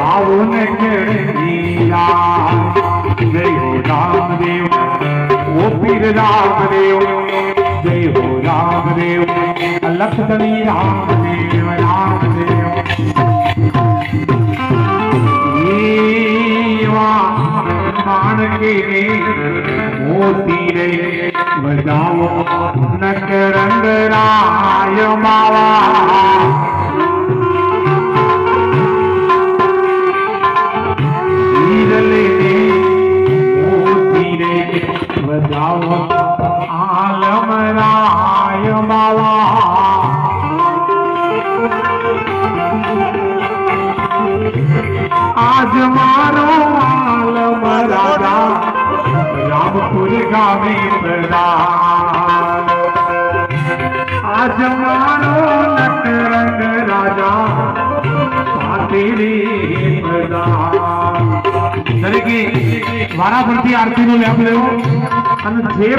આવો ને કેળીયા જય હો રામદેવ ઓ પીર રામદેવ જય હો રામદેવ લખતણી રામદેવ રામદેવ मानके मोती रे बजाओ नक रंग राय मावा हीरले मोती रे बजाओ आलम राय मावा आज मारो आलम राजा रामपुर गावे प्रधान आज मारो नट रंग राजा तेरे प्रधान तरीके वारा परથી આરતી નો લેપ લેવો અને જે